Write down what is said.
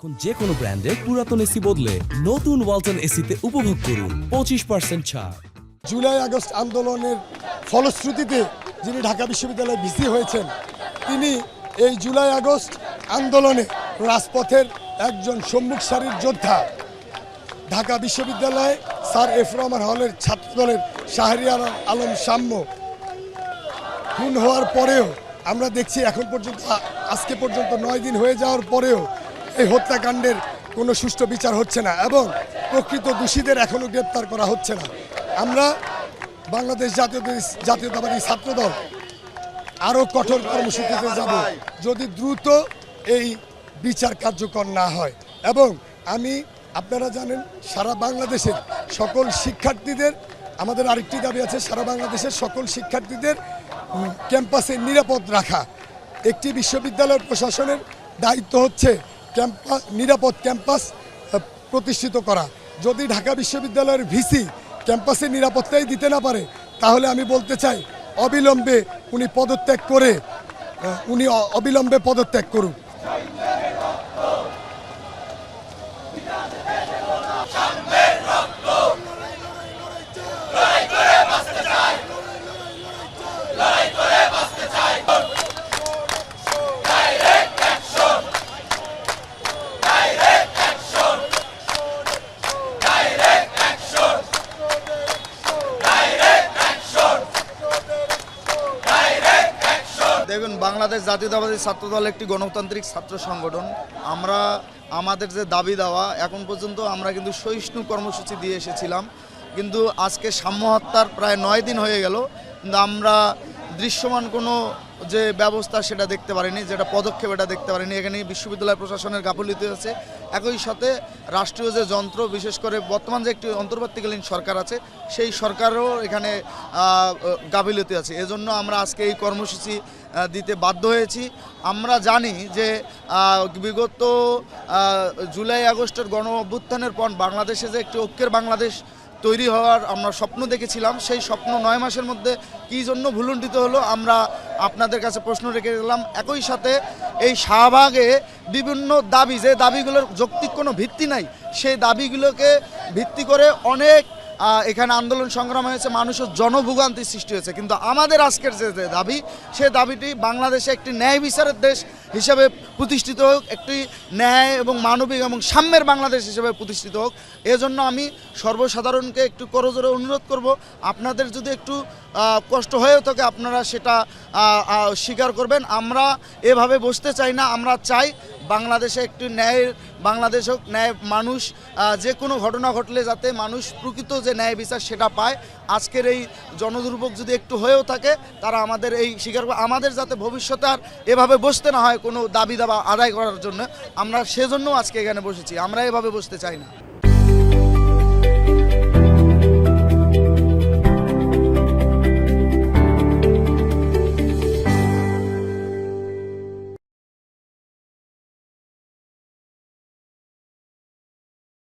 এখন যে কোনো ব্র্যান্ডের পুরাতন এসি বদলে নতুন ওয়ালটন এসিতে উপভোগ করুন 25% ছাড়। জুলাই আগস্ট আন্দোলনের ফলশ্রুতিতে যিনি ঢাকা বিশ্ববিদ্যালয়ে ভিসি হয়েছেন, তিনি এই জুলাই আগস্ট আন্দোলনে রাজপথের একজন সম্মুখ সারির যোদ্ধা। ঢাকা বিশ্ববিদ্যালয়ে স্যার এফ রহমান হলের ছাত্রদলের শাহরিয়ার আলম সাম্য খুন হওয়ার পরেও আমরা দেখছি এখন পর্যন্ত আজকে পর্যন্ত 9 দিন হয়ে যাওয়ার পরেও এই হত্যাকাণ্ডের কোনো সুষ্ঠু বিচার হচ্ছে না এবং প্রকৃত দোষীদের এখনও গ্রেপ্তার করা হচ্ছে না। আমরা বাংলাদেশ জাতীয়তাবাদী ছাত্রদল আরও কঠোর কর্মসূচিতে যাব যদি দ্রুত এই বিচার কার্যকর না হয়। এবং আপনারা জানেন সারা বাংলাদেশের সকল শিক্ষার্থীদের আমাদের আরেকটি দাবি আছে, সারা বাংলাদেশের সকল শিক্ষার্থীদের ক্যাম্পাসে নিরাপদ রাখা। একটি বিশ্ববিদ্যালয় প্রশাসনের দায়িত্ব হচ্ছে নিরাপদ ক্যাম্পাস প্রতিষ্ঠিত করা। যদি ঢাকা বিশ্ববিদ্যালয়ের ভিসি ক্যাম্পাসে নিরাপত্তাই দিতে না পারে, তাহলে আমি বলতে চাই অবিলম্বে উনি পদত্যাগ করুন। দেখুন, বাংলাদেশ জাতীয়তাবাদী ছাত্রদল একটি গণতান্ত্রিক ছাত্র সংগঠন। আমরা আমাদের যে দাবি দেওয়া এখন পর্যন্ত আমরা কিন্তু সহিষ্ণু কর্মসূচি দিয়ে এসেছিলাম, কিন্তু আজকে সাম্য হত্যার প্রায় 9 দিন হয়ে গেল, কিন্তু আমরা দৃশ্যমান কোনো যে ব্যবস্থা সেটা দেখতে পারিনি, যেটা পদক্ষেপ এটা দেখতে পারিনি। এখানে বিশ্ববিদ্যালয় প্রশাসনের গাফিলতি আছে, একই সাথে রাষ্ট্রীয় যে যন্ত্র, বিশেষ করে বর্তমান যে একটি অন্তর্বর্তীকালীন সরকার আছে সেই সরকারও এখানে গাফিলতি আছে। এজন্য আমরা আজকে এই কর্মসূচি দিতে বাধ্য হয়েছি। আমরা জানি যে বিগত জুলাই আগস্টের গণ অভ্যুত্থানের পর বাংলাদেশে যে একটি ঐক্যের বাংলাদেশ তৈরি হওয়ার আমরা স্বপ্ন দেখেছিলাম, সেই স্বপ্ন 9 মাসের মধ্যে কী জন্য ভুলুণ্ঠিত হলো আমরা আপনাদের কাছে প্রশ্ন রেখে গেলাম। একই সাথে এই শাহবাগে বিভিন্ন দাবি, যে দাবিগুলোর যৌক্তিক কোনো ভিত্তি নাই, সেই দাবিগুলোকে ভিত্তি করে অনেক এখানে আন্দোলন সংগ্রাম হয়েছে, মানুষের জনভোগান্তি সৃষ্টি হয়েছে। কিন্তু আমাদের আজকের যে দাবি, সে দাবিটি বাংলাদেশে একটি ন্যায় বিচারের দেশ হিসাবে প্রতিষ্ঠিত হোক, একটি ন্যায় এবং মানবিক এবং সাম্যের বাংলাদেশ হিসেবে প্রতিষ্ঠিত হোক। এজন্য আমি সর্বসাধারণকে একটু করজোরে অনুরোধ করব, আপনাদের যদি একটু কষ্ট হয়েও থাকে আপনারা সেটা স্বীকার করবেন। আমরা এভাবে বসতে চাই না, আমরা চাই বাংলাদেশে একটি ন্যায়ের বাংলাদেশ হোক, ন্যায় মানুষ যে কোনো ঘটনা ঘটলে যাতে মানুষ প্রকৃত যে ন্যায় বিচার সেটা পায়। আজকের এই জনদুর্ভোগ যদি একটু হয়েও থাকে, তারা আমাদের এই স্বীকার করে, আমাদের যাতে ভবিষ্যতে আর এভাবে বসতে না হয় কোনো দাবি দাবা আদায় করার জন্য, আমরা সেজন্য আজকে এখানে বসেছি, আমরা এভাবে বসতে চাই না।